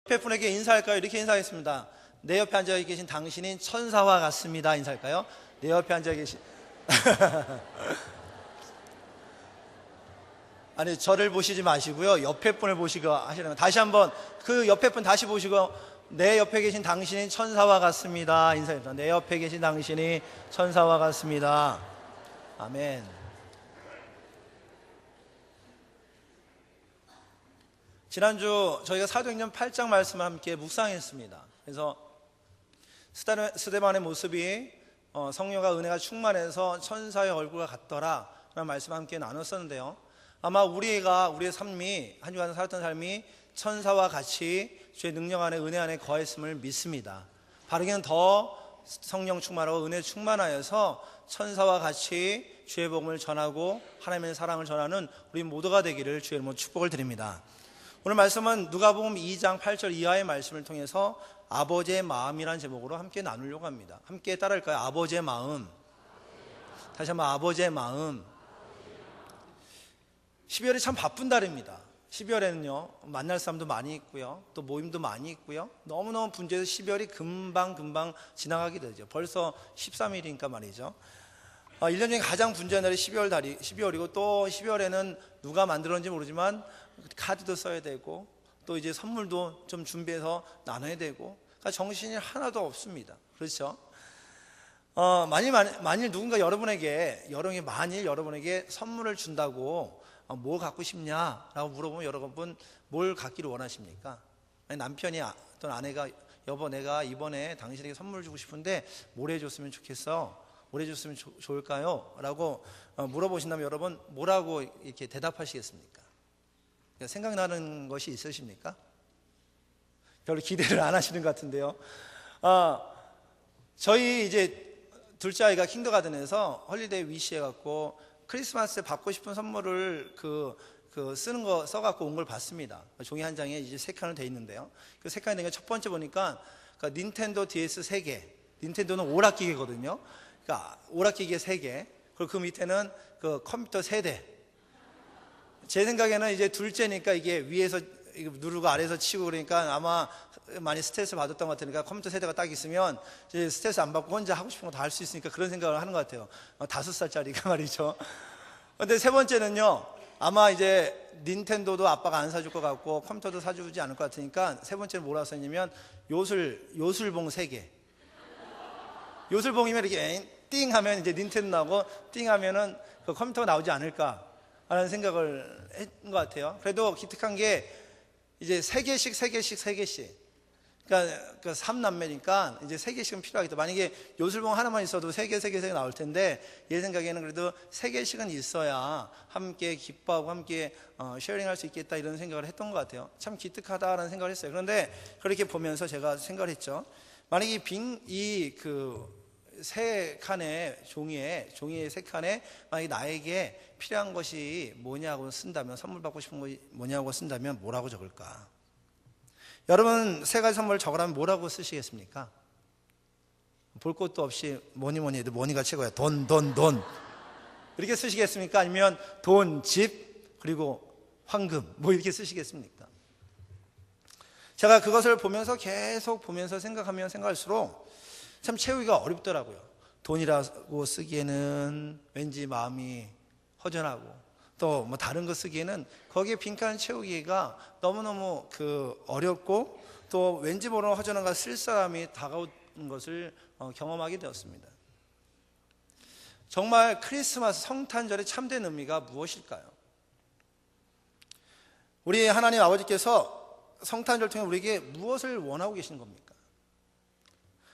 옆에 분에게 인사할까요? 이렇게 인사하겠습니다. 내 옆에 앉아 계신 당신인 천사와 같습니다. 인사할까요? 내 옆에 앉아 계신 아니, 저를 보시지 마시고요, 옆에 분을 보시고 하시는 거. 다시 한번 그 옆에 분 다시 보시고, 내 옆에 계신 당신인 천사와 같습니다. 인사합니다. 내 옆에 계신 당신이 천사와 같습니다. 아멘. 지난주 저희가 사도행전 8장 말씀을 함께 묵상했습니다. 그래서 스데반의 모습이 성령과 은혜가 충만해서 천사의 얼굴과 같더라 라는 말씀을 함께 나눴었는데요, 아마 우리의 삶이, 한 주간 살았던 삶이 천사와 같이 주의 능력 안에, 은혜 안에 거했음을 믿습니다. 바르게는 더 성령 충만하고 은혜 충만하여서 천사와 같이 주의 복음을 전하고 하나님의 사랑을 전하는 우리 모두가 되기를 주의 이름으로 축복을 드립니다. 오늘 말씀은 누가복음 2장 8절 이하의 말씀을 통해서 아버지의 마음이라는 제목으로 함께 나누려고 합니다. 함께 따라할까요? 아버지의 마음. 다시 한번 아버지의 마음. 12월이 참 바쁜 달입니다. 12월에는요 만날 사람도 많이 있고요, 또 모임도 많이 있고요, 너무너무 분주해서 12월이 금방 지나가게 되죠. 벌써 13일이니까 말이죠. 1년 중에 가장 분주한 달이 12월이고, 또 12월에는 누가 만들었는지 모르지만 카드도 써야 되고, 또 이제 선물도 좀 준비해서 나눠야 되고, 그러니까 정신이 하나도 없습니다. 그렇죠? 만일 누군가 여러분에게 선물을 준다고 뭐 갖고 싶냐라고 물어보면 여러분 뭘 갖기를 원하십니까? 아니, 남편이 또는 아내가 여보, 내가 이번에 당신에게 선물 주고 싶은데 뭘 해줬으면 좋겠어? 뭘 해줬으면 좋을까요? 라고 물어보신다면 여러분 뭐라고 이렇게 대답하시겠습니까? 생각나는 것이 있으십니까? 별로 기대를 안 하시는 것 같은데요. 저희 이제 둘째 아이가 킨더가든에서 홀리데이 위시 해갖고 크리스마스에 받고 싶은 선물을 쓰는 거 써갖고 온 걸 봤습니다. 종이 한 장에 이제 3칸으로 돼 있는데요, 그 3칸이 된 게 첫 번째 보니까 닌텐도 DS 3개, 닌텐도는 오락기계거든요. 그러니까 오락기계 3개, 그리고 그 밑에는 그 컴퓨터 3대. 제 생각에는 이제 둘째니까 이게 위에서 누르고 아래에서 치고 그러니까 아마 많이 스트레스 받았던 것 같으니까 컴퓨터 세대가 딱 있으면 이제 스트레스 안 받고 혼자 하고 싶은 거 다 할 수 있으니까 그런 생각을 하는 것 같아요. 5살짜리가 말이죠. 근데 세 번째는요, 아마 이제 닌텐도도 아빠가 안 사줄 것 같고 컴퓨터도 사주지 않을 것 같으니까 세 번째는 뭐라고 썼냐면 요술봉 3개. 요술봉이면 이렇게 띵 하면 이제 닌텐도 나오고 띵 하면은 그 컴퓨터가 나오지 않을까 하는 생각을 했던 것 같아요. 그래도 기특한 게 이제 3개씩. 그러니까 3남매니까 이제 3개씩은 필요하겠다. 만약에 요술봉 하나만 있어도 3개 나올 텐데, 얘 생각에는 그래도 3개씩은 있어야 함께 기뻐하고 함께 쉐어링할 수 있겠다, 이런 생각을 했던 것 같아요. 참 기특하다라는 생각을 했어요. 그런데 그렇게 보면서 제가 생각을 했죠. 만약에 세 칸의 종이에 3칸에 만약에 나에게 필요한 것이 뭐냐고 쓴다면, 선물 받고 싶은 것이 뭐냐고 쓴다면 뭐라고 적을까? 여러분 3가지 선물을 적으라면 뭐라고 쓰시겠습니까? 볼 것도 없이 뭐니 해도 뭐니가 최고야. 돈 이렇게 쓰시겠습니까? 아니면 돈, 집, 그리고 황금 뭐 이렇게 쓰시겠습니까? 제가 그것을 보면서 계속 생각하면 생각할수록 참 채우기가 어렵더라고요. 돈이라고 쓰기에는 왠지 마음이 허전하고, 또 뭐 다른 거 쓰기에는 거기에 빈칸을 채우기가 너무너무 어렵고, 또 왠지 모르는 허전함과 쓸사람이 다가오는 것을 경험하게 되었습니다. 정말 크리스마스 성탄절의 참된 의미가 무엇일까요? 우리 하나님 아버지께서 성탄절 통해 우리에게 무엇을 원하고 계신 겁니까?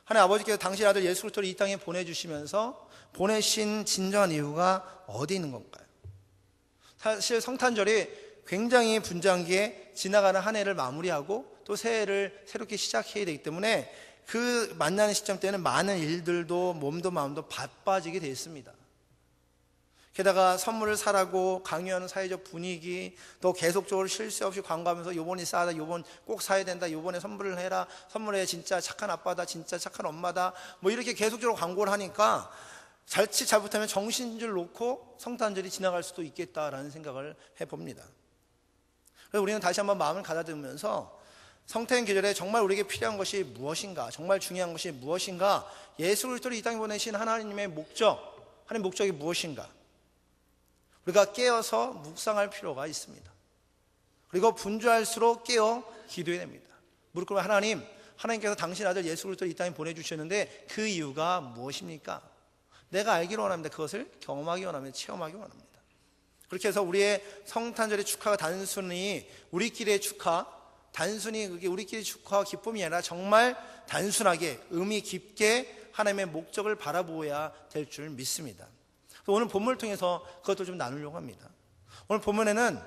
하나님 아버지께서 당신 아들 예수 그리스도를 이 땅에 보내주시면서 보내신 진정한 이유가 어디 있는 건가요? 사실 성탄절이 굉장히 분주하게 지나가는 한 해를 마무리하고 또 새해를 새롭게 시작해야 되기 때문에 그 만나는 시점 때는 많은 일들도 몸도 마음도 바빠지게 되어 있습니다. 게다가 선물을 사라고 강요하는 사회적 분위기, 또 계속적으로 쉴 새 없이 광고하면서 요번이 싸다, 요번 꼭 사야 된다, 요번에 선물을 해라, 선물해, 진짜 착한 아빠다, 진짜 착한 엄마다, 뭐 이렇게 계속적으로 광고를 하니까 자칫 잘못하면 정신줄 놓고 성탄절이 지나갈 수도 있겠다라는 생각을 해봅니다. 그래서 우리는 다시 한번 마음을 가다듬으면서 성탄 계절에 정말 우리에게 필요한 것이 무엇인가, 정말 중요한 것이 무엇인가, 예수 그리스도를 이 땅에 보내신 하나님의 목적, 하나님의 목적이 무엇인가, 우리가 깨어서 묵상할 필요가 있습니다. 그리고 분주할수록 깨어 기도해야 됩니다. 무릎 꿇으면 하나님께서 당신 아들 예수 그리스도를 이 땅에 보내주셨는데 그 이유가 무엇입니까? 내가 알기를 원합니다. 그것을 경험하기 원합니다. 체험하기 원합니다. 그렇게 해서 우리의 성탄절의 축하가 단순히 우리끼리의 축하, 단순히 그게 우리끼리 축하와 기쁨이 아니라 정말 단순하게 의미 깊게 하나님의 목적을 바라보아야 될 줄 믿습니다. 오늘 본문을 통해서 그것도 좀 나누려고 합니다. 오늘 본문에는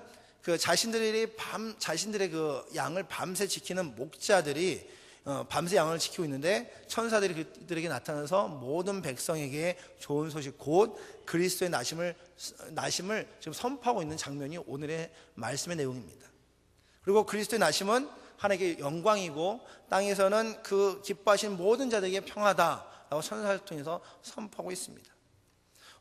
자신들의 그 양을 밤새 지키는 목자들이 밤새 양을 지키고 있는데 천사들이 그들에게 나타나서 모든 백성에게 좋은 소식, 곧 그리스도의 나심을 지금 선포하고 있는 장면이 오늘의 말씀의 내용입니다. 그리고 그리스도의 나심은 하나님께 영광이고 땅에서는 그 기뻐하신 모든 자들에게 평화다라고 천사를 통해서 선포하고 있습니다.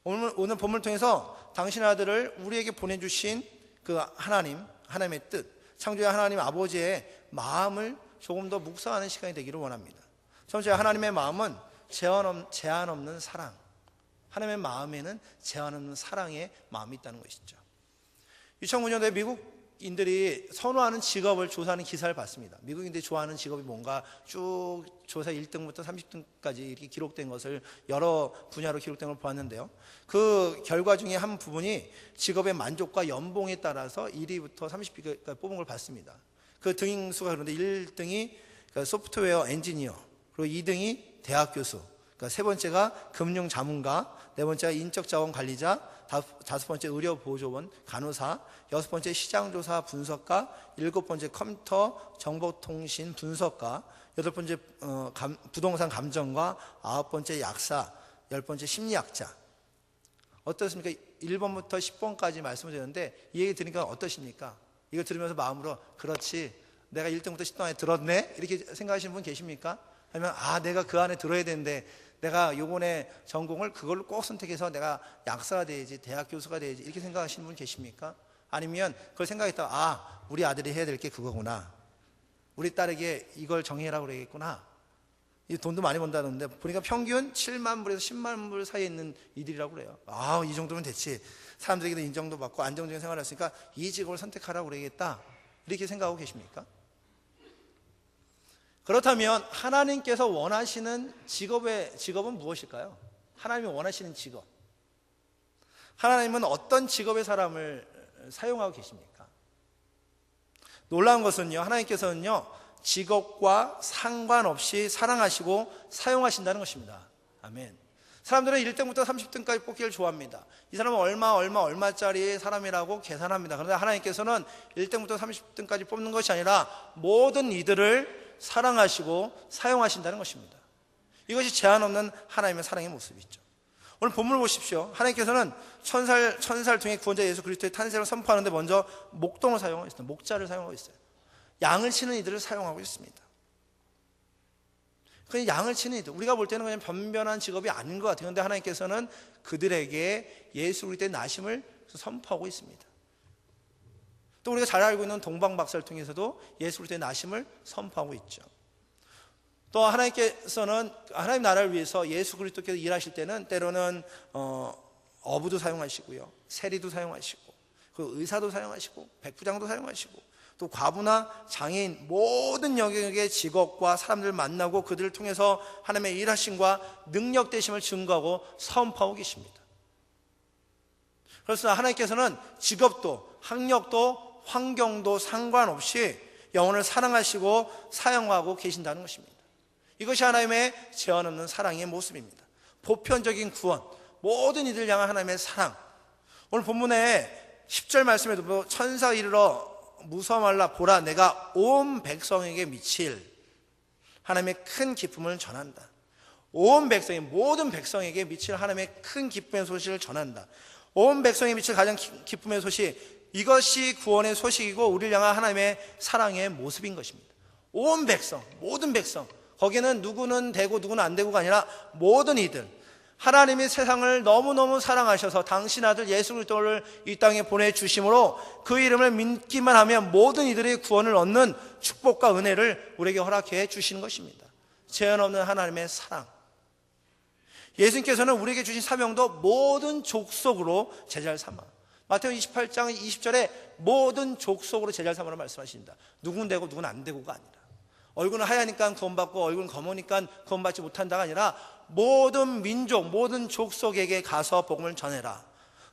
오늘 본문을 통해서 당신의 아들을 우리에게 보내주신 그 하나님의 뜻, 창조의 하나님 아버지의 마음을 조금 더 묵상하는 시간이 되기를 원합니다. 첫 번째, 하나님의 마음은 제한 없는 사랑. 하나님의 마음에는 제한 없는 사랑의 마음이 있다는 것이죠. 2009년도에 미국인들이 선호하는 직업을 조사하는 기사를 봤습니다. 미국인들이 좋아하는 직업이 뭔가 쭉 조사 1등부터 30등까지 이렇게 기록된 것을 여러 분야로 기록된 걸 보았는데요. 그 결과 중에 한 부분이 직업의 만족과 연봉에 따라서 1위부터 30위까지 뽑은 걸 봤습니다. 그 등수가 그런데 1등이 소프트웨어 엔지니어, 그리고 2등이 대학 교수, 그러니까 세 번째가 금융 자문가, 네 번째가 인적 자원 관리자, 다섯 번째 의료 보조원 간호사, 여섯 번째 시장조사 분석가, 일곱 번째 컴퓨터 정보통신 분석가, 여덟 번째 부동산 감정가, 아홉 번째 약사, 열 번째 심리학자. 어떻습니까? 1번부터 10번까지 말씀을 드렸는데 이 얘기 들으니까 어떠십니까? 이거 들으면서 마음으로 그렇지, 내가 1등부터 10등 안에 들었네? 이렇게 생각하시는 분 계십니까? 아니면 내가 그 안에 들어야 되는데 내가 요번에 전공을 그걸로 꼭 선택해서 내가 약사가 돼야지, 대학 교수가 돼야지, 이렇게 생각하시는 분 계십니까? 아니면 그걸 생각했다가 우리 아들이 해야 될 게 그거구나, 우리 딸에게 이걸 정해라고 그러겠구나, 이 돈도 많이 번다는데 보니까 평균 7만 불에서 10만 불 사이에 있는 이들이라고 그래요. 이 정도면 됐지, 사람들에게도 인정도 받고 안정적인 생활을 했으니까 이 직업을 선택하라고 그러겠다, 이렇게 생각하고 계십니까? 그렇다면 하나님께서 원하시는 직업은 무엇일까요? 하나님이 원하시는 직업, 하나님은 어떤 직업의 사람을 사용하고 계십니까? 놀라운 것은요, 하나님께서는요 직업과 상관없이 사랑하시고 사용하신다는 것입니다. 아멘. 사람들은 1등부터 30등까지 뽑기를 좋아합니다. 이 사람은 얼마짜리 사람이라고 계산합니다. 그런데 하나님께서는 1등부터 30등까지 뽑는 것이 아니라 모든 이들을 사랑하시고 사용하신다는 것입니다. 이것이 제한 없는 하나님의 사랑의 모습이죠. 오늘 본문을 보십시오. 하나님께서는 천사를 통해 구원자 예수 그리스도의 탄생을 선포하는데 먼저 목동을 사용하고 있습니다. 목자를 사용하고 있어요. 양을 치는 이들을 사용하고 있습니다. 그냥 양을 치는 이들, 우리가 볼 때는 그냥 변변한 직업이 아닌 것 같아요. 그런데 하나님께서는 그들에게 예수 그리스도의 나심을 선포하고 있습니다. 또 우리가 잘 알고 있는 동방박사를 통해서도 예수 그리스도의 나심을 선포하고 있죠. 또 하나님께서는 하나님 나라를 위해서 예수 그리스도께서 일하실 때는 때로는 어부도 사용하시고요, 세리도 사용하시고, 그 의사도 사용하시고, 백부장도 사용하시고, 또 과부나 장애인, 모든 영역의 직업과 사람들을 만나고 그들을 통해서 하나님의 일하심과 능력되심을 증거하고 선포하고 계십니다. 그래서 하나님께서는 직업도 학력도 환경도 상관없이 영혼을 사랑하시고 사용하고 계신다는 것입니다. 이것이 하나님의 제한 없는 사랑의 모습입니다. 보편적인 구원, 모든 이들 향한 하나님의 사랑. 오늘 본문에 10절 말씀에도 천사 이르러 무서워 말라, 보라 내가 온 백성에게 미칠 하나님의 큰 기쁨을 전한다. 온 백성이, 모든 백성에게 미칠 하나님의 큰 기쁨의 소식을 전한다. 온 백성에 미칠 가장 기쁨의 소식, 이것이 구원의 소식이고 우리를 향한 하나님의 사랑의 모습인 것입니다. 온 백성, 모든 백성, 거기에는 누구는 되고 누구는 안 되고가 아니라 모든 이들, 하나님이 세상을 너무너무 사랑하셔서 당신 아들 예수 그리스도를 이 땅에 보내주심으로 그 이름을 믿기만 하면 모든 이들이 구원을 얻는 축복과 은혜를 우리에게 허락해 주시는 것입니다. 제한 없는 하나님의 사랑. 예수님께서는 우리에게 주신 사명도 모든 족속으로 제자를 삼아. 마태복음 28장 20절에 모든 족속으로 제자를 삼으라고 말씀하십니다. 누군 되고 누군 안 되고가 아니라, 얼굴은 하얘니까 구원받고 얼굴은 검으니까 구원받지 못한다가 아니라 모든 민족, 모든 족속에게 가서 복음을 전해라.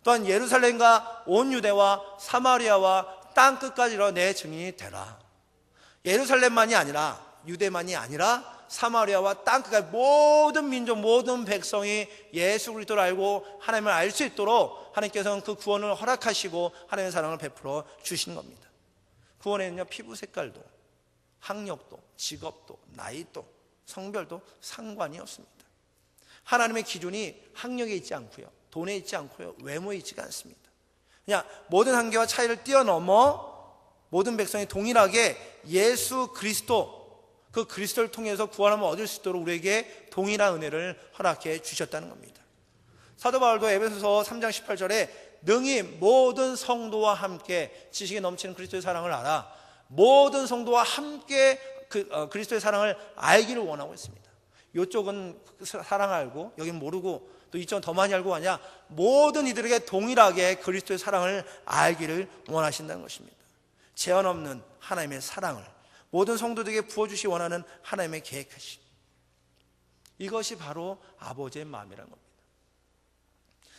또한 예루살렘과 온 유대와 사마리아와 땅끝까지로 내 증인이 되라. 예루살렘만이 아니라, 유대만이 아니라 사마리아와 땅끝까지 모든 민족, 모든 백성이 예수 그리스도를 알고 하나님을 알 수 있도록 하나님께서는 그 구원을 허락하시고 하나님의 사랑을 베풀어 주신 겁니다. 구원에는요, 피부 색깔도, 학력도, 직업도, 나이도, 성별도 상관이 없습니다. 하나님의 기준이 학력에 있지 않고요, 돈에 있지 않고요, 외모에 있지가 않습니다. 그냥 모든 한계와 차이를 뛰어넘어 모든 백성이 동일하게 예수 그리스도, 그 그리스도를 통해서 구원함을 얻을 수 있도록 우리에게 동일한 은혜를 허락해 주셨다는 겁니다. 사도 바울도 에베소서 3장 18절에 능히 모든 성도와 함께 지식에 넘치는 그리스도의 사랑을 알아, 모든 성도와 함께 그리스도의 사랑을 알기를 원하고 있습니다. 이쪽은 사랑 알고 여긴 모르고 또 이쪽은 더 많이 알고 하냐, 모든 이들에게 동일하게 그리스도의 사랑을 알기를 원하신다는 것입니다. 제한 없는 하나님의 사랑을 모든 성도들에게 부어주시 원하는 하나님의 계획하심, 이것이 바로 아버지의 마음이라는 겁니다.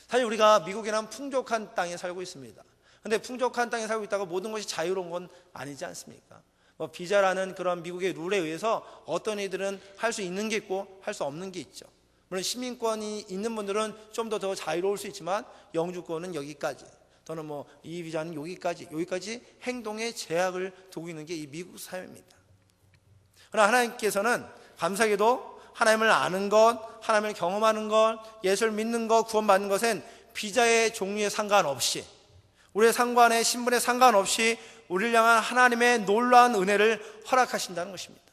사실 우리가 미국이란 풍족한 땅에 살고 있습니다. 그런데 풍족한 땅에 살고 있다가 모든 것이 자유로운 건 아니지 않습니까? 비자라는 그런 미국의 룰에 의해서 어떤 이들은 할 수 있는 게 있고 할 수 없는 게 있죠. 물론 시민권이 있는 분들은 좀 더 자유로울 수 있지만 영주권은 여기까지, 또는 이 비자는 여기까지 행동에 제약을 두고 있는 게 이 미국 사회입니다. 그러나 하나님께서는 감사하게도 하나님을 아는 것, 하나님을 경험하는 것, 예수를 믿는 것, 구원받는 것은 비자의 종류에 상관없이, 우리의 상관에 신분에 상관없이 우리를 향한 하나님의 놀라운 은혜를 허락하신다는 것입니다.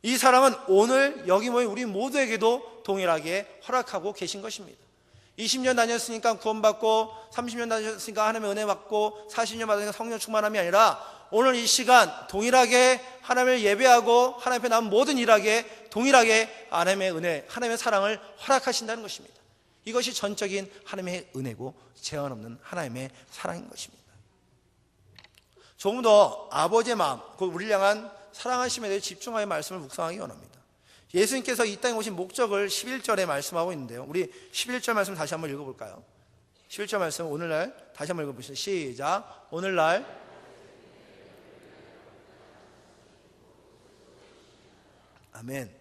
이 사랑은 오늘 여기 모인 우리 모두에게도 동일하게 허락하고 계신 것입니다. 20년 다녔으니까 구원받고, 30년 다녔으니까 하나님의 은혜 받고, 40년 받으니까 성령 충만함이 아니라 오늘 이 시간 동일하게 하나님을 예배하고 하나님 앞에 남은 모든 일하게 동일하게 하나님의 은혜, 하나님의 사랑을 허락하신다는 것입니다. 이것이 전적인 하나님의 은혜고 제한 없는 하나님의 사랑인 것입니다. 조금 더 아버지의 마음, 우리를 향한 사랑하심에 대해 집중하여 말씀을 묵상하기 원합니다. 예수님께서 이 땅에 오신 목적을 11절에 말씀하고 있는데요, 우리 11절 말씀 다시 한번 읽어볼까요? 11절 말씀 오늘날 다시 한번 읽어보시죠. 시작. 오늘날 아멘.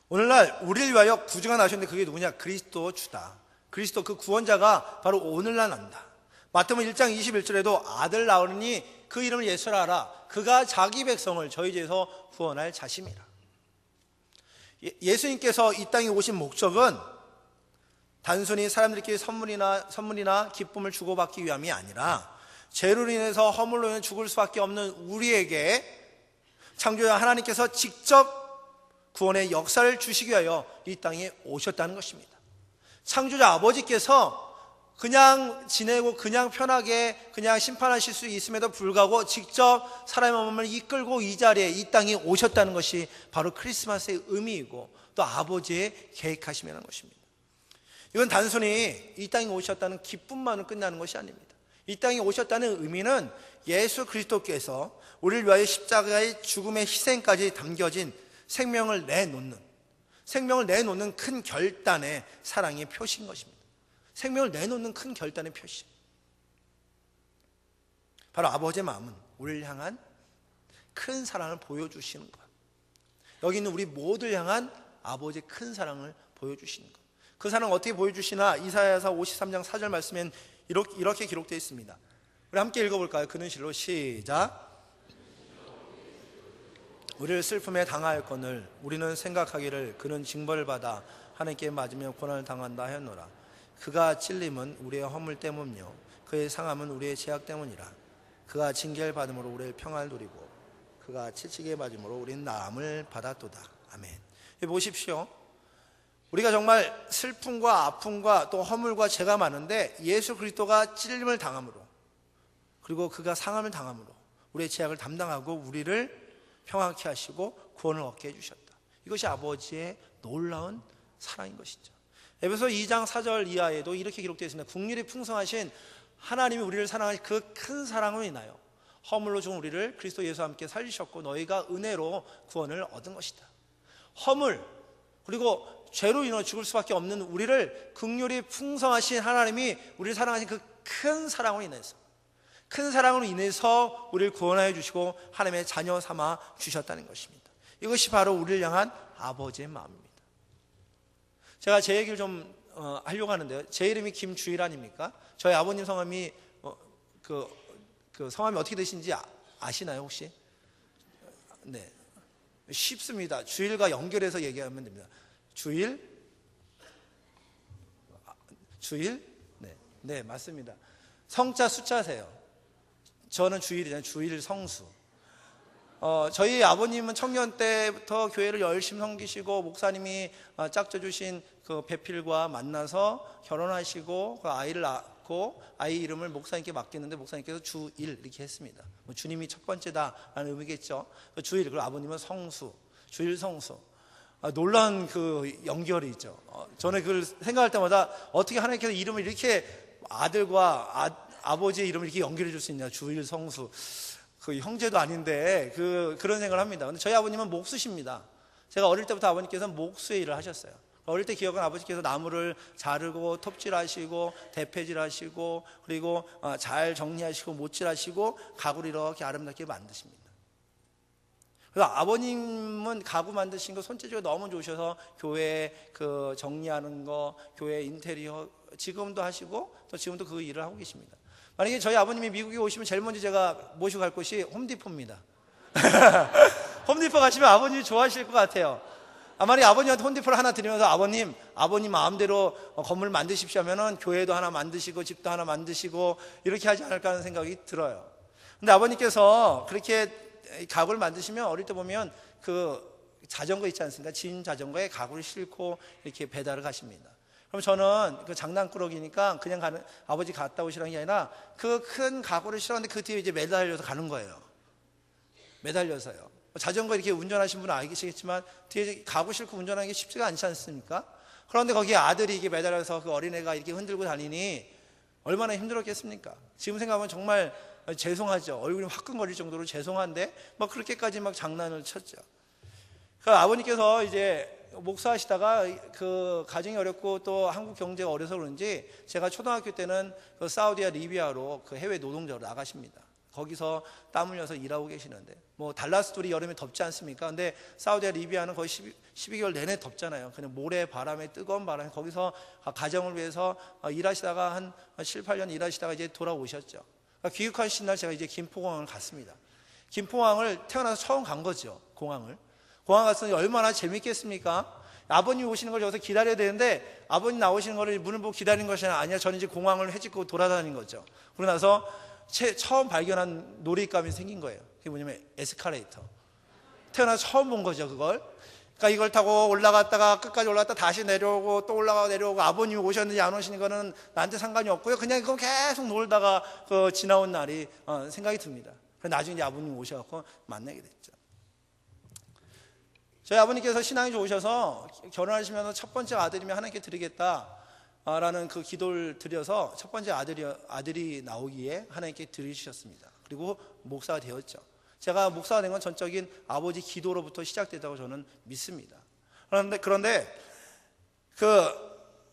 오늘날 우리를 위하여 구주가 나셨는데 그게 누구냐? 그리스도 주다. 그리스도 그 구원자가 바로 오늘날 난다. 마태복음 1장 21절에도 아들 낳으니 그 이름을 예수라 하라. 그가 자기 백성을 저희 죄에서 구원할 자심이라. 예수님께서 이 땅에 오신 목적은 단순히 사람들끼리 선물이나 기쁨을 주고받기 위함이 아니라 죄로 인해서 허물로 인해 죽을 수밖에 없는 우리에게 창조자 하나님께서 직접 구원의 역사를 주시기 위하여 이 땅에 오셨다는 것입니다. 창조자 아버지께서 그냥 지내고 그냥 편하게 그냥 심판하실 수 있음에도 불구하고 직접 사람의 몸을 이끌고 이 자리에 이 땅에 오셨다는 것이 바로 크리스마스의 의미이고 또 아버지의 계획하심이라는 것입니다. 이건 단순히 이 땅에 오셨다는 기쁨만으로 끝나는 것이 아닙니다. 이 땅에 오셨다는 의미는 예수 그리스도께서 우리를 위하여 십자가의 죽음의 희생까지 담겨진 생명을 내놓는 큰 결단의 사랑의 표시인 것입니다. 생명을 내놓는 큰 결단의 표시. 바로 아버지의 마음은 우리를 향한 큰 사랑을 보여주시는 것. 여기 있는 우리 모두를 향한 아버지의 큰 사랑을 보여주시는 것. 그 사랑을 어떻게 보여주시나? 이사야서 53장 4절 말씀엔 이렇게 기록되어 있습니다. 우리 함께 읽어볼까요? 그는 실로 시작. 우리를 슬픔에 당하였거늘 우리는 생각하기를 그는 징벌을 받아 하나님께 맞으며 고난을 당한다 하였노라. 그가 찔림은 우리의 허물 때문이요 그의 상함은 우리의 죄악 때문이라. 그가 징계를 받음으로 우리의 평안을 누리고 그가 채찍에 맞음으로 우리는 나음을 받았도다. 아멘. 보십시오. 우리가 정말 슬픔과 아픔과 또 허물과 죄가 많은데 예수 그리스도가 찔림을 당함으로, 그리고 그가 상함을 당함으로 우리의 죄악을 담당하고 우리를 평안케 하시고 구원을 얻게 해주셨다. 이것이 아버지의 놀라운 사랑인 것이죠. 에베소 2장 4절 이하에도 이렇게 기록되어 있습니다. 국률이 풍성하신 하나님이 우리를 사랑하신 그 큰 사랑으로 인하여 허물로 죽은 우리를 그리스도 예수와 함께 살리셨고 너희가 은혜로 구원을 얻은 것이다. 허물 그리고 죄로 인해 죽을 수밖에 없는 우리를 긍휼이 풍성하신 하나님이 우리를 사랑하신 그 큰 사랑으로 인해서, 큰 사랑으로 인해서 우리를 구원하여 주시고 하나님의 자녀 삼아 주셨다는 것입니다. 이것이 바로 우리를 향한 아버지의 마음입니다. 제가 제 얘기를 좀 하려고 하는데요. 제 이름이 김주일 아닙니까? 저희 아버님 성함이 그 성함이 어떻게 되신지 아시나요 혹시? 네, 쉽습니다. 주일과 연결해서 얘기하면 됩니다. 주일? 네, 맞습니다. 성자 숫자세요. 저는 주일이잖아요. 주일 성수. 저희 아버님은 청년 때부터 교회를 열심히 섬기시고 목사님이 짝져 주신 그 배필과 만나서 결혼하시고 그 아이를 낳고 아이 이름을 목사님께 맡겼는데 목사님께서 주일 이렇게 했습니다. 주님이 첫 번째다라는 의미겠죠. 주일, 그리고 아버님은 성수, 주일 성수. 놀라운 그 연결이 있죠. 저는 그걸 생각할 때마다 어떻게 하나님께서 이름을 이렇게 아들과 아버지의 이름을 이렇게 연결해 줄 수 있냐. 주일 성수. 그 형제도 아닌데 그런 생각을 합니다. 근데 저희 아버님은 목수십니다. 제가 어릴 때부터 아버님께서 목수의 일을 하셨어요. 어릴 때 기억은 아버지께서 나무를 자르고 톱질하시고 대패질하시고 그리고 잘 정리하시고 못질하시고 가구를 이렇게 아름답게 만드십니다. 그래서 아버님은 가구 만드신 거 손재주가 너무 좋으셔서 교회 그 정리하는 거, 교회 인테리어 지금도 하시고 또 지금도 그 일을 하고 계십니다. 만약에 저희 아버님이 미국에 오시면 제일 먼저 제가 모시고 갈 곳이 홈디포입니다. 홈디포 가시면 아버님이 좋아하실 것 같아요. 만약에 아버님한테 홈디포를 하나 드리면서 아버님 마음대로 건물 만드십시오 하면은 교회도 하나 만드시고 집도 하나 만드시고 이렇게 하지 않을까 하는 생각이 들어요. 근데 아버님께서 그렇게 가구를 만드시면 어릴 때 보면 그 자전거 있지 않습니까? 진 자전거에 가구를 싣고 이렇게 배달을 가십니다. 그럼 저는 그 장난꾸러기니까 그냥 아버지 갔다 오시라는 게 아니라 그 큰 가구를 실었는데 그 뒤에 이제 매달려서 가는 거예요. 매달려서요. 자전거 이렇게 운전하신 분은 알겠지만 뒤에 가구 싣고 운전하는 게 쉽지가 않지 않습니까? 그런데 거기에 아들이 이게 매달려서 그 어린애가 이렇게 흔들고 다니니 얼마나 힘들었겠습니까? 지금 생각하면 정말 죄송하죠. 얼굴이 화끈거릴 정도로 죄송한데 막 그렇게까지 막 장난을 쳤죠. 그 아버님께서 이제 목사하시다가 그 가정이 어렵고 또 한국 경제가 어려서 그런지 제가 초등학교 때는 그 사우디아 리비아로 그 해외 노동자로 나가십니다. 거기서 땀 흘려서 일하고 계시는데 뭐 달라스도 여름에 덥지 않습니까? 근데 사우디아 리비아는 거의 12개월 내내 덥잖아요. 그냥 모래 바람에 뜨거운 바람에 거기서 가정을 위해서 일하시다가 한 7, 8년 일하시다가 이제 돌아오셨죠. 그러니까 귀국하신 날 제가 이제 김포공항을 갔습니다. 김포공항을 태어나서 처음 간 거죠. 공항 갔으니 얼마나 재밌겠습니까? 아버님이 오시는 걸 여기서 기다려야 되는데 아버님 나오시는 거를 문을 보고 기다리는 것이 아니라 저는 이제 공항을 헤집고 돌아다니는 거죠. 그러고 나서 처음 발견한 놀이감이 생긴 거예요. 그게 뭐냐면 에스컬레이터. 태어나서 처음 본 거죠, 그걸. 그러니까 이걸 타고 올라갔다가 끝까지 올라갔다 다시 내려오고 또 올라가고 내려오고 아버님이 오셨는지 안 오시는 거는 나한테 상관이 없고요. 그냥 그거 계속 놀다가 그 지나온 날이 생각이 듭니다. 그래서 나중에 이제 아버님이 오셔서 만나게 됐죠. 저희 아버님께서 신앙이 좋으셔서 결혼하시면서 첫 번째 아들이면 하나님께 드리겠다라는 그 기도를 드려서 첫 번째 아들이 나오기에 하나님께 드리셨습니다. 그리고 목사가 되었죠. 제가 목사가 된 건 전적인 아버지 기도로부터 시작됐다고 저는 믿습니다. 그런데 그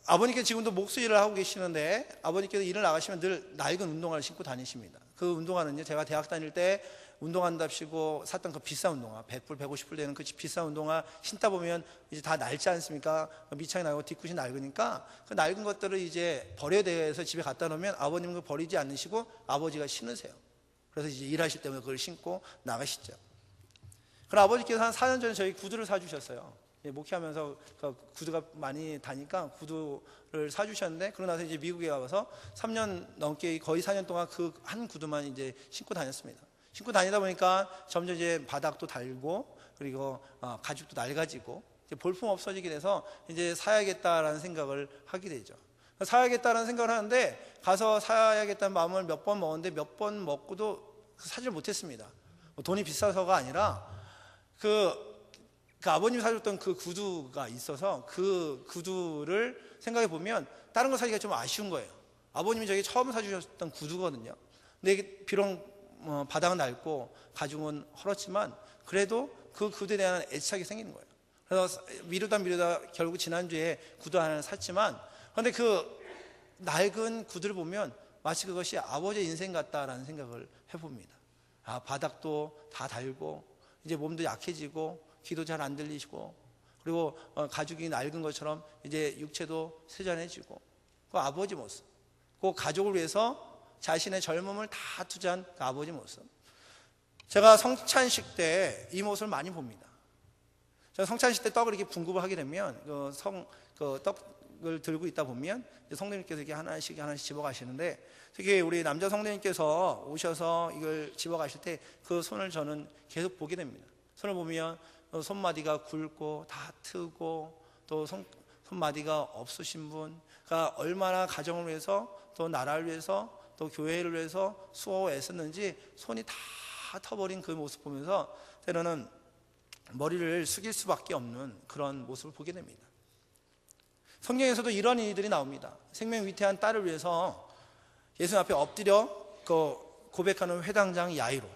아버님께 지금도 목수 일을 하고 계시는데 아버님께서 일을 나가시면 늘 낡은 운동화를 신고 다니십니다. 그 운동화는요, 제가 대학 다닐 때 운동한답시고 샀던 그 비싼 운동화 100불 150불 되는 그 비싼 운동화 신다 보면 이제 다 낡지 않습니까? 밑창이 낡고 뒤끝이 낡으니까 그 낡은 것들을 이제 버려야 돼서 집에 갖다 놓으면 아버님은 그걸 버리지 않으시고 아버지가 신으세요. 그래서 이제 일하실 때면 그걸 신고 나가시죠. 그럼 아버지께서 한 4년 전에 저희 구두를 사주셨어요. 목회하면서 그 구두가 많이 다니까 구두를 사주셨는데 그러고 나서 이제 미국에 가서 3년 넘게 거의 4년 동안 그 한 구두만 이제 신고 다녔습니다. 신고 다니다 보니까 점점 이제 바닥도 달고 그리고 가죽도 낡아지고 이제 볼품 없어지게 돼서 이제 사야겠다라는 생각을 하게 되죠. 사야겠다라는 생각을 하는데 가서 사야겠다는 마음을 몇 번 먹었는데 몇 번 먹고도 사지를 못했습니다. 돈이 비싸서가 아니라 그 아버님이 사줬던 그 구두가 있어서 그 구두를 생각해 보면 다른 거 사기가 좀 아쉬운 거예요. 아버님이 저에게 처음 사주셨던 구두거든요. 근데 이게 비록 바닥은 낡고 가죽은 헐었지만 그래도 그 구두에 대한 애착이 생기는 거예요. 그래서 미루다 결국 지난주에 구두 하나를 샀지만, 그런데 그 낡은 구두를 보면 마치 그것이 아버지의 인생 같다라는 생각을 해봅니다. 아, 바닥도 다 달고 이제 몸도 약해지고 귀도 잘 안 들리시고, 그리고 가죽이 낡은 것처럼 이제 육체도 세잔해지고, 그 아버지 모습, 그 가족을 위해서 자신의 젊음을 다 투자한 그 아버지 모습. 제가 성찬식 때 이 모습을 많이 봅니다. 제가 성찬식 때 떡을 이렇게 분급을 하게 되면 그 떡을 들고 있다 보면 성도님께서 이렇게 하나씩 집어 가시는데, 특히 우리 남자 성도님께서 오셔서 이걸 집어 가실 때 그 손을 저는 계속 보게 됩니다. 손을 보면 손마디가 굵고 다 트고 또 손마디가 없으신 분가 얼마나 가정을 위해서 또 나라를 위해서 또 교회를 위해서 수고 애썼는지 손이 다 터버린 그 모습 보면서 때로는 머리를 숙일 수밖에 없는 그런 모습을 보게 됩니다. 성경에서도 이런 일들이 나옵니다. 생명 위태한 딸을 위해서 예수님 앞에 엎드려 고백하는 회당장 야이로,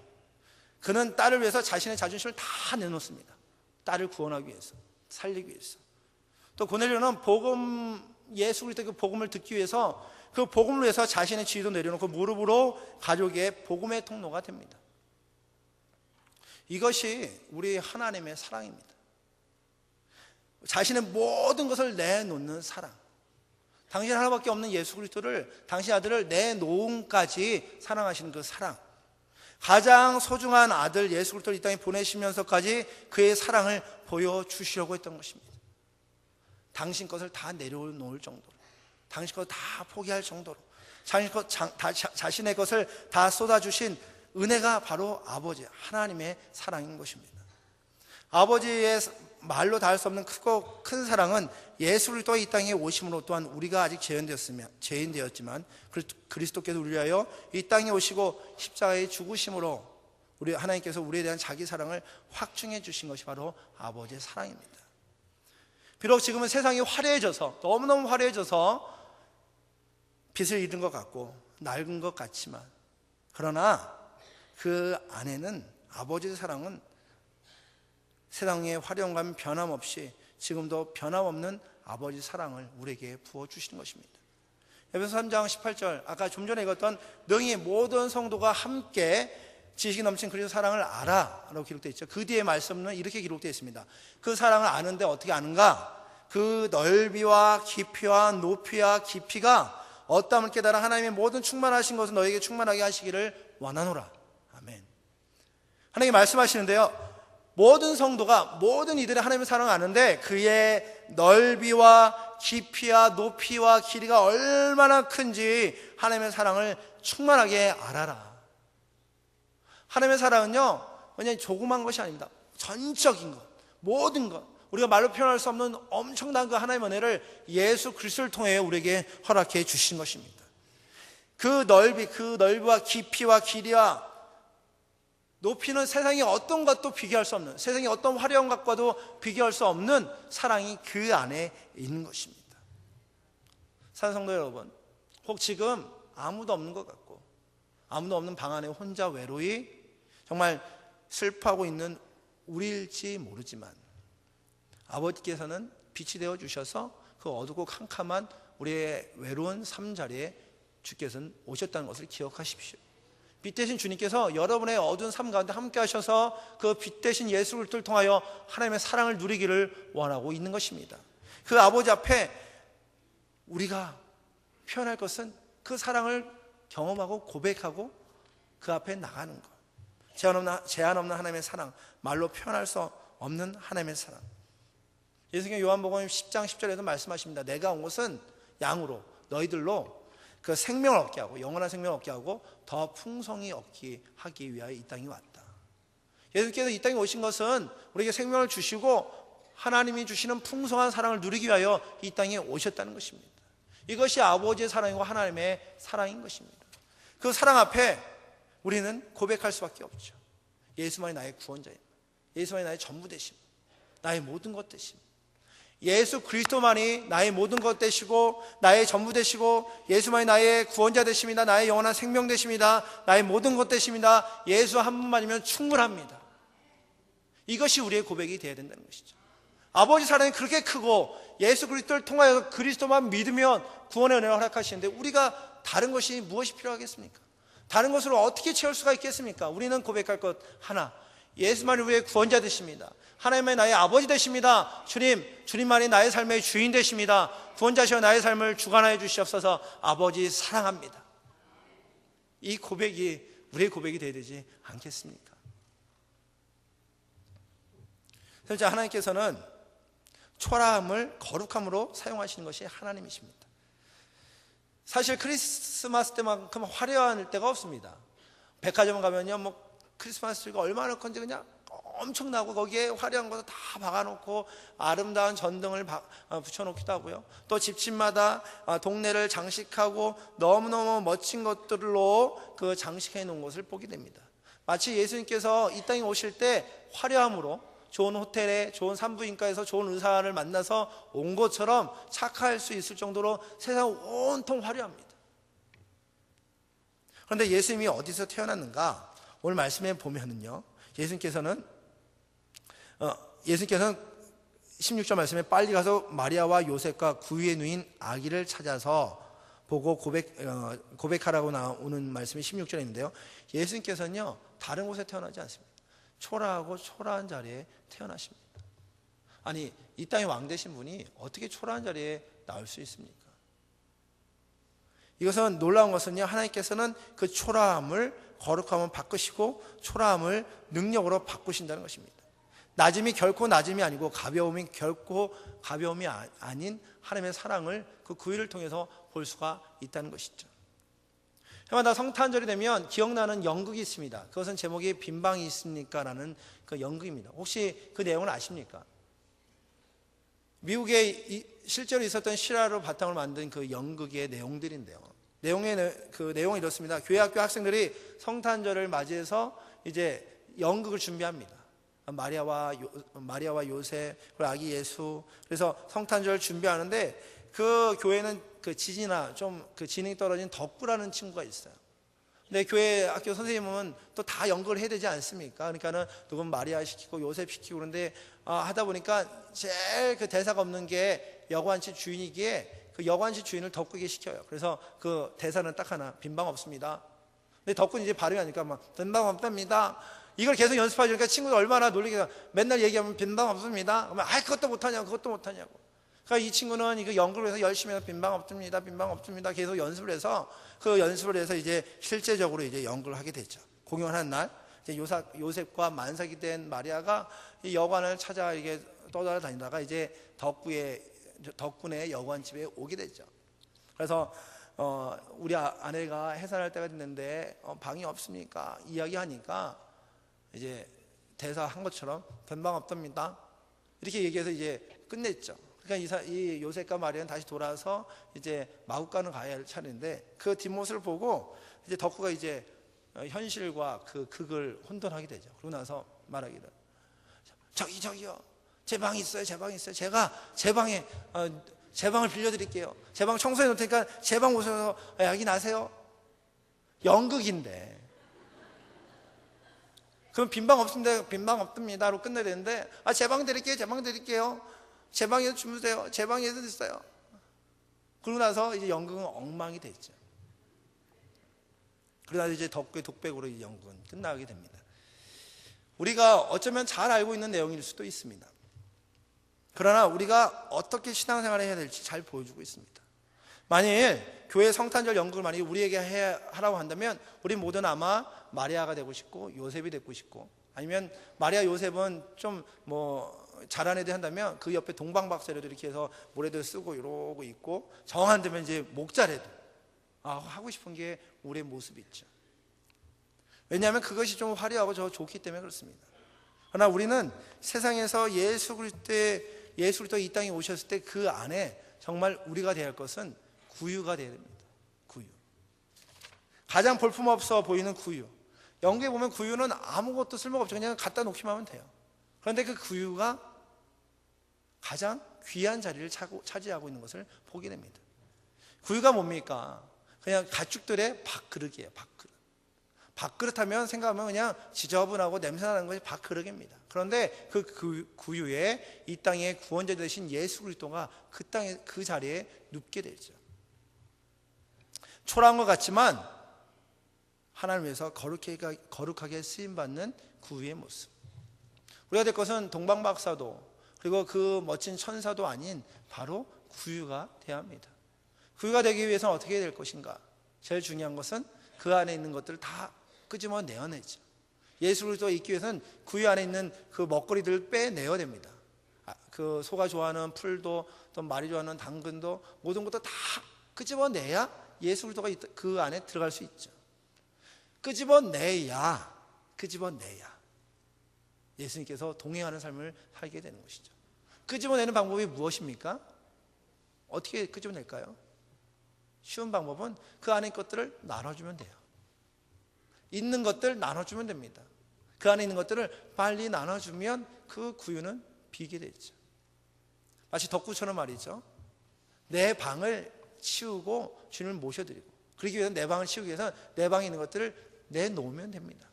그는 딸을 위해서 자신의 자존심을 다 내놓습니다. 딸을 구원하기 위해서, 살리기 위해서. 또 고넬료는 예수 그리스도의 그 복음을 듣기 위해서 그 복음을 위해서 자신의 지위도 내려놓고 무릎으로 가족의 복음의 통로가 됩니다. 이것이 우리 하나님의 사랑입니다. 자신의 모든 것을 내놓는 사랑. 당신 하나밖에 없는 예수 그리스도를, 당신 아들을 내놓음까지 사랑하시는 그 사랑. 가장 소중한 아들 예수 그리스도를 이 땅에 보내시면서까지 그의 사랑을 보여주시려고 했던 것입니다. 당신 것을 다 내려놓을 정도로, 당신 것을 다 포기할 정도로, 자신의 것을 다 쏟아주신 은혜가 바로 아버지 하나님의 사랑인 것입니다. 아버지의 말로 다 할 수 없는 크고 큰 사랑은 예수 그리스도가 이 땅에 오심으로, 또한 우리가 아직 죄인되었지만 그리스도께서 우리를 위하여 이 땅에 오시고 십자가에 죽으심으로 우리 하나님께서 우리에 대한 자기 사랑을 확증해 주신 것이 바로 아버지의 사랑입니다. 비록 지금은 세상이 화려해져서, 너무너무 화려해져서 빛을 잃은 것 같고 낡은 것 같지만, 그러나 그 안에는 아버지의 사랑은 세상의 화려함과 변함없이 지금도 변함없는 아버지 사랑을 우리에게 부어주시는 것입니다. 에베소 3장 18절, 아까 좀 전에 읽었던 너희 모든 성도가 함께 지식이 넘친 그리스도 사랑을 알아 라고 기록되어 있죠. 그 뒤에 말씀은 이렇게 기록되어 있습니다. 그 사랑을 아는데 어떻게 아는가? 그 넓이와 깊이와 높이와 깊이가 어떠함을 깨달아 하나님의 모든 충만하신 것을 너에게 충만하게 하시기를 원하노라. 아멘. 하나님이 말씀하시는데요, 모든 성도가, 모든 이들이 하나님의 사랑을 아는데 그의 넓이와 깊이와 높이와 길이가 얼마나 큰지 하나님의 사랑을 충만하게 알아라. 하나님의 사랑은요, 그냥 조그만 것이 아닙니다. 전적인 것, 모든 것, 우리가 말로 표현할 수 없는 엄청난 그 하나님의 은혜를 예수 그리스도를 통해 우리에게 허락해 주신 것입니다. 그 넓이와 깊이와 길이와 높이는 세상의 어떤 것도 비교할 수 없는, 세상의 어떤 화려한 것과도 비교할 수 없는 사랑이 그 안에 있는 것입니다. 사랑하는 성도 여러분, 혹 지금 아무도 없는 것 같고 아무도 없는 방 안에 혼자 외로이 정말 슬퍼하고 있는 우리일지 모르지만 아버지께서는 빛이 되어 주셔서 그 어둡고 캄캄한 우리의 외로운 삶 자리에 주께서는 오셨다는 것을 기억하십시오. 빛 대신 주님께서 여러분의 어두운 삶 가운데 함께 하셔서 그 빛 대신 예수 그리스도를 통하여 하나님의 사랑을 누리기를 원하고 있는 것입니다. 그 아버지 앞에 우리가 표현할 것은 그 사랑을 경험하고 고백하고 그 앞에 나가는 것. 제한 없는 하나님의 사랑, 말로 표현할 수 없는 하나님의 사랑. 예수님께서 요한복음 10장 10절에도 말씀하십니다. 내가 온 것은 양으로, 너희들로 그 생명을 얻게 하고, 영원한 생명을 얻게 하고 더 풍성히 얻게 하기 위하여 이 땅에 왔다. 예수께서 이 땅에 오신 것은 우리에게 생명을 주시고 하나님이 주시는 풍성한 사랑을 누리기 위하여 이 땅에 오셨다는 것입니다. 이것이 아버지의 사랑이고 하나님의 사랑인 것입니다. 그 사랑 앞에 우리는 고백할 수밖에 없죠. 예수만이 나의 구원자입니다. 예수만이 나의 전부 되심, 나의 모든 것 되심. 예수 그리스도만이 나의 모든 것 되시고 나의 전부 되시고, 예수만이 나의 구원자 되십니다. 나의 영원한 생명 되십니다. 나의 모든 것 되십니다. 예수 한 분만이면 충분합니다. 이것이 우리의 고백이 되어야 된다는 것이죠. 아버지 사랑이 그렇게 크고 예수 그리스도를 통하여 그리스도만 믿으면 구원의 은혜를 허락하시는데, 우리가 다른 것이 무엇이 필요하겠습니까? 다른 것으로 어떻게 채울 수가 있겠습니까? 우리는 고백할 것 하나, 예수만이 우리의 구원자 되십니다. 하나님의 나의 아버지 되십니다. 주님만이 나의 삶의 주인 되십니다. 구원자시여 나의 삶을 주관하여 주시옵소서. 아버지 사랑합니다. 이 고백이 우리의 고백이 되어야 되지 않겠습니까? 그래서 하나님께서는 초라함을 거룩함으로 사용하시는 것이 하나님이십니다. 사실 크리스마스 때만큼 화려할 때가 없습니다. 백화점 가면요, 뭐 크리스마스 트리가 얼마나 큰지 그냥 엄청나고, 거기에 화려한 것도 다 박아놓고 아름다운 전등을 붙여놓기도 하고요. 또 집집마다 동네를 장식하고 너무너무 멋진 것들로 그 장식해 놓은 것을 보게 됩니다. 마치 예수님께서 이 땅에 오실 때 화려함으로 좋은 호텔에 좋은 산부인과에서 좋은 의사를 만나서 온 것처럼 착각할 수 있을 정도로 세상 온통 화려합니다. 그런데 예수님이 어디서 태어났는가? 오늘 말씀에 보면은요, 예수님께서는 16절 말씀에 빨리 가서 마리아와 요셉과 구유에 누인 아기를 찾아서 보고 고백하라고 나오는 말씀이 16절에 있는데요, 예수님께서는요 다른 곳에 태어나지 않습니다. 초라하고 초라한 자리에 태어나십니다. 아니, 이 땅의 왕 되신 분이 어떻게 초라한 자리에 나올 수 있습니까? 이것은 놀라운 것은요, 하나님께서는 그 초라함을 거룩함을 바꾸시고 초라함을 능력으로 바꾸신다는 것입니다. 낮음이 결코 낮음이 아니고 가벼움이 결코 가벼움이 아닌 하나님의 사랑을 그 구유를 통해서 볼 수가 있다는 것이죠. 해마다 성탄절이 되면 기억나는 연극이 있습니다. 그것은 제목이 빈방이 있습니까? 라는 그 연극입니다. 혹시 그 내용을 아십니까? 미국에 실제로 있었던 실화로 바탕을 만든 그 연극의 내용들인데요, 그 내용이 이렇습니다. 교회 학교 학생들이 성탄절을 맞이해서 이제 연극을 준비합니다. 마리아와 요셉, 그리고 아기 예수. 그래서 성탄절 준비하는데 그 교회는 그 지지나 좀 그 지능이 떨어진 덕구라는 친구가 있어요. 근데 교회 학교 선생님은 또 다 연극을 해야 되지 않습니까? 그러니까는 누군 마리아 시키고 요셉 시키고, 그런데 하다 보니까 제일 그 대사가 없는 게 여관치 주인이기에 그 여관치 주인을 덕구에게 시켜요. 그래서 그 대사는 딱 하나, 빈방 없습니다. 근데 덕구는 이제 발음이 하니까 막 빈방 없답니다. 이걸 계속 연습하니까 친구들 얼마나 놀리게, 맨날 얘기하면 빈방 없습니다. 그러면 그것도 못하냐고, 그것도 못하냐고. 그러니까 이 친구는 이거 연극을 해서 열심히 해서 빈방 없습니다, 빈방 없습니다 계속 연습을 해서, 그 연습을 해서 이제 실제적으로 이제 연극을 하게 됐죠. 공연하는 날 이제 요셉과 만삭이 된 마리아가 이 여관을 찾아 이게 떠돌아다니다가 이제 덕분에 여관집에 오게 됐죠. 그래서 우리 아내가 해산할 때가 됐는데 방이 없습니까? 이야기하니까 이제 대사 한 것처럼 빈방 없답니다 이렇게 얘기해서 이제 끝냈죠. 그러니까 이 요셉과 마리아는 다시 돌아서 이제 마구간을 가야 할 차례인데, 그 뒷모습을 보고 이제 덕후가 이제 현실과 그 극을 혼돈하게 되죠. 그러고 나서 말하기를, 저기요, 제 방이 있어요. 제가 제 방을 빌려드릴게요. 제 방 청소해 놓을 테니까 제 방 오셔서 확인하세요. 연극인데. 그럼 빈방 없습니다로 끝내야 되는데, 제 방 드릴게요. 제 방에서 주무세요. 제 방에서 있어요. 그러고 나서 이제 연극은 엉망이 됐죠. 그러다 이제 덕구의 독백으로 이 연극은 끝나게 됩니다. 우리가 어쩌면 잘 알고 있는 내용일 수도 있습니다. 그러나 우리가 어떻게 신앙생활을 해야 될지 잘 보여주고 있습니다. 만일 교회 성탄절 연극을 만약에 우리에게 하라고 한다면 우리 모두는 아마 마리아가 되고 싶고 요셉이 되고 싶고, 아니면 마리아 요셉은 좀 잘한 애들 한다면 그 옆에 동방박사라도 이렇게 해서 모래도 쓰고 이러고 있고, 정 안 되면 이제 목자라도 하고 싶은 게 우리의 모습이 있죠. 왜냐하면 그것이 좀 화려하고 좋기 때문에 그렇습니다. 그러나 우리는 세상에서 예수 그리스도 이 땅에 오셨을 때 그 안에 정말 우리가 대할 것은 구유가 되어야 됩니다. 구유. 가장 볼품없어 보이는 구유. 영국에 보면 구유는 아무것도 쓸모가 없죠. 그냥 갖다 놓기만 하면 돼요. 그런데 그 구유가 가장 귀한 자리를 차지하고 있는 것을 보게 됩니다. 구유가 뭡니까? 그냥 가축들의 밥그릇이에요. 밥그릇. 밥그릇 하면 생각하면 그냥 지저분하고 냄새나는 것이 밥그릇입니다. 그런데 그 구유에 이 땅의 구원자 되신 예수 그리스도가 그 자리에 눕게 되죠. 초라한 것 같지만 하나님 위해서 거룩하게 쓰임받는 구유의 모습. 우리가 될 것은 동방박사도 그리고 그 멋진 천사도 아닌 바로 구유가 되어야 합니다. 구유가 되기 위해서는 어떻게 될 것인가? 제일 중요한 것은 그 안에 있는 것들을 다 끄집어 내어내죠. 예수 그리스도가 있기 위해서는 구유 안에 있는 그 먹거리들을 빼내야 됩니다. 그 소가 좋아하는 풀도 또 말이 좋아하는 당근도 모든 것도 다 끄집어내야 예수 그리스도가 그 안에 들어갈 수 있죠. 끄집어내야 예수님께서 동행하는 삶을 살게 되는 것이죠. 끄집어내는 방법이 무엇입니까? 어떻게 끄집어낼까요? 쉬운 방법은 그 안에 것들을 나눠주면 돼요. 있는 것들 나눠주면 됩니다. 그 안에 있는 것들을 빨리 나눠주면 그 구유는 비게 되죠. 마치 덕구처럼 말이죠. 내 방을 치우고 주님을 모셔드리고, 그러기 위해서 내 방을 치우기 위해서 내 방에 있는 것들을 내놓으면 됩니다.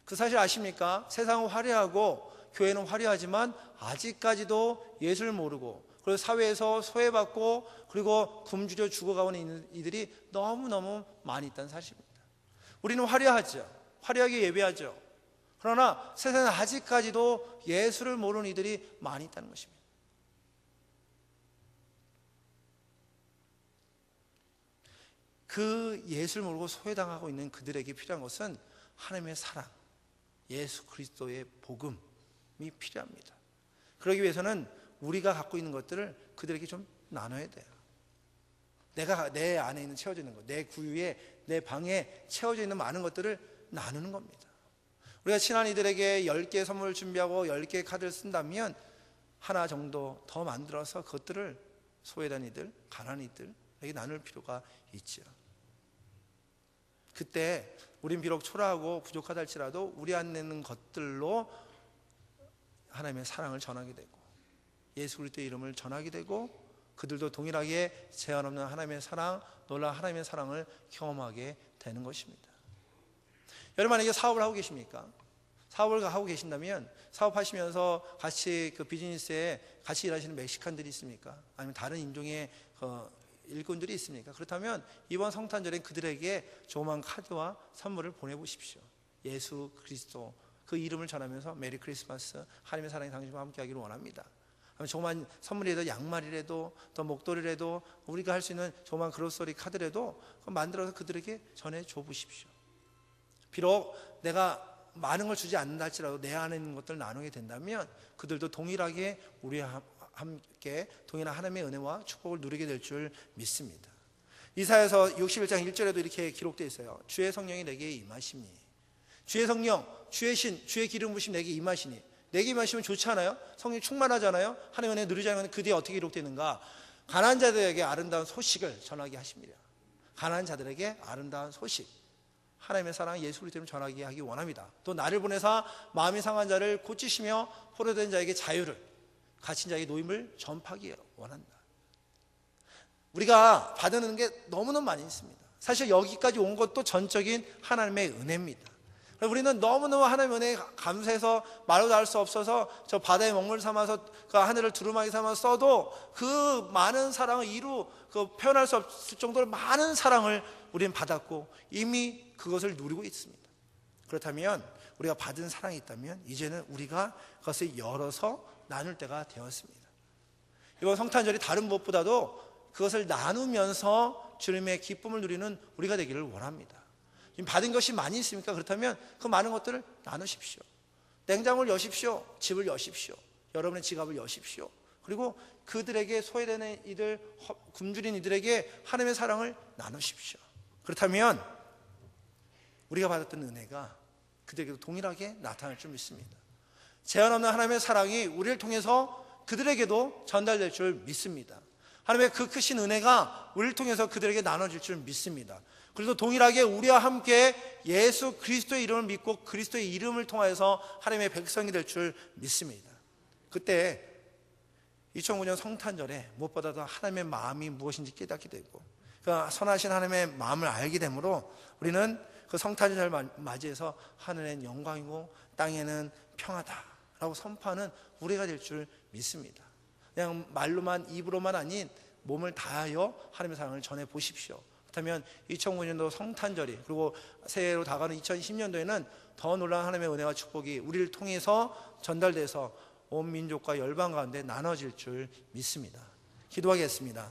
그 사실 아십니까? 세상은 화려하고 교회는 화려하지만 아직까지도 예수를 모르고 그리고 사회에서 소외받고 그리고 굶주려 죽어가고 있는 이들이 너무너무 많이 있다는 사실입니다. 우리는 화려하죠. 화려하게 예배하죠. 그러나 세상에 아직까지도 예수를 모르는 이들이 많이 있다는 것입니다. 그 예수를 모르고 소외당하고 있는 그들에게 필요한 것은 하나님의 사랑, 예수 그리스도의 복음이 필요합니다. 그러기 위해서는 우리가 갖고 있는 것들을 그들에게 좀 나눠야 돼요. 내가 내 안에 있는 채워져 있는 것, 내 구유에, 내 방에 채워져 있는 많은 것들을 나누는 겁니다. 우리가 친한 이들에게 10개의 선물을 준비하고 10개의 카드를 쓴다면 하나 정도 더 만들어서 그것들을 소외된 이들, 가난한 이들에게 나눌 필요가 있죠. 그때 우린 비록 초라하고 부족하다 할지라도 우리 안에 있는 것들로 하나님의 사랑을 전하게 되고 예수 그리스도의 이름을 전하게 되고 그들도 동일하게 제한 없는 하나님의 사랑, 놀라운 하나님의 사랑을 경험하게 되는 것입니다. 여러분 만약에 사업을 하고 계십니까? 사업을 하고 계신다면 사업하시면서 같이 그 비즈니스에 같이 일하시는 멕시칸들이 있습니까? 아니면 다른 인종의 일꾼들이 있습니까? 그렇다면 이번 성탄절엔 그들에게 조그만 카드와 선물을 보내보십시오. 예수 그리스도 그 이름을 전하면서 메리 크리스마스, 하나님의 사랑이 당신과 함께 하기를 원합니다. 조그만 선물이라도 양말이라도 또 목도리라도 우리가 할 수 있는 조그만 그로서리 카드라도 만들어서 그들에게 전해줘 보십시오. 비록 내가 많은 걸 주지 않는다 할지라도 내 안에 있는 것들을 나누게 된다면 그들도 동일하게 우리와 함께 동일한 하나님의 은혜와 축복을 누리게 될 줄 믿습니다. 이사야서 61장 1절에도 이렇게 기록되어 있어요. 주의 성령이 내게 임하시니, 주의 성령, 주의 신, 주의 기름 부심 내게 임하시니. 내게 임하시면 좋지 않아요? 성령 충만하잖아요? 하나님의 은혜 누리지 않으면 그 뒤에 어떻게 기록되는가? 가난한 자들에게 아름다운 소식을 전하게 하십니다. 가난한 자들에게 아름다운 소식, 하나님의 사랑 예수 그리스도를 전하게 하기 원합니다. 또 나를 보내사 마음이 상한 자를 고치시며 포로된 자에게 자유를, 갇힌 자에게 노임을 전파하기 원한다. 우리가 받는 게 너무너무 많이 있습니다. 사실 여기까지 온 것도 전적인 하나님의 은혜입니다. 우리는 너무너무 하나님의 은혜에 감사해서 말로 다 할 수 없어서 저 바다에 먹물 삼아서 그 하늘을 두루마기 삼아서 써도 그 많은 사랑을 표현할 수 없을 정도로 많은 사랑을 우리는 받았고 이미 그것을 누리고 있습니다. 그렇다면 우리가 받은 사랑이 있다면 이제는 우리가 그것을 열어서 나눌 때가 되었습니다. 이번 성탄절이 다른 무엇보다도 그것을 나누면서 주님의 기쁨을 누리는 우리가 되기를 원합니다. 지금 받은 것이 많이 있습니까? 그렇다면 그 많은 것들을 나누십시오. 냉장고를 여십시오. 집을 여십시오. 여러분의 지갑을 여십시오. 그리고 그들에게 소외되는 이들, 굶주린 이들에게 하나님의 사랑을 나누십시오. 그렇다면 우리가 받았던 은혜가 그들에게도 동일하게 나타날 줄 믿습니다. 제한 없는 하나님의 사랑이 우리를 통해서 그들에게도 전달될 줄 믿습니다. 하나님의 그 크신 은혜가 우리를 통해서 그들에게 나눠질 줄 믿습니다. 그래서 동일하게 우리와 함께 예수 그리스도의 이름을 믿고 그리스도의 이름을 통하여서 하나님의 백성이 될 줄 믿습니다. 그때 2009년 성탄절에 무엇보다도 하나님의 마음이 무엇인지 깨닫게 되고 그 선하신 하나님의 마음을 알게 되므로 우리는 그 성탄절을 맞이해서 하늘엔 영광이고 땅에는 평화다라고 선포하는 우리가 될 줄 믿습니다. 그냥 말로만 입으로만 아닌 몸을 다하여 하나님의 사랑을 전해 보십시오. 그렇다면 2009년도 성탄절이 그리고 새해로 다가오는 2010년도에는 더 놀라운 하나님의 은혜와 축복이 우리를 통해서 전달돼서 온 민족과 열방 가운데 나눠질 줄 믿습니다. 기도하겠습니다.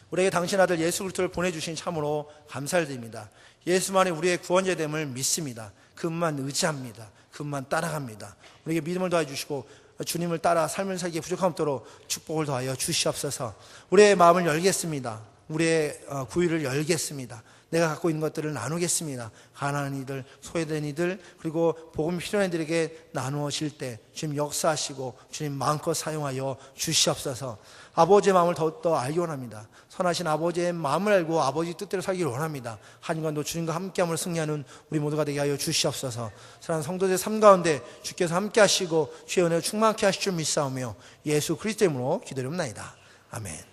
우리에게 당신 아들 예수 그리스도를 보내주신 참으로 감사를 드립니다. 예수만이 우리의 구원자됨을 믿습니다. 그분만 의지합니다. 그분만 따라갑니다. 우리에게 믿음을 더해 주시고 주님을 따라 삶을 살기에 부족함 없도록 축복을 더하여 주시옵소서. 우리의 마음을 열겠습니다. 우리의 구유를 열겠습니다. 내가 갖고 있는 것들을 나누겠습니다. 가난한 이들, 소외된 이들, 그리고 복음이 필요한 이들에게 나누어질 때 주님 역사하시고 주님 마음껏 사용하여 주시옵소서. 아버지의 마음을 더욱더 알기 원합니다. 선하신 아버지의 마음을 알고 아버지 뜻대로 살기를 원합니다. 한인간도 주님과 함께함을 승리하는 우리 모두가 되게 하여 주시옵소서. 사랑하는 성도들 삶 가운데 주께서 함께 하시고 주의 은혜로 충만케 하실 줄 믿사오며 예수 그리스도 이름으로 기도드립나이다. 아멘.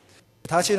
다시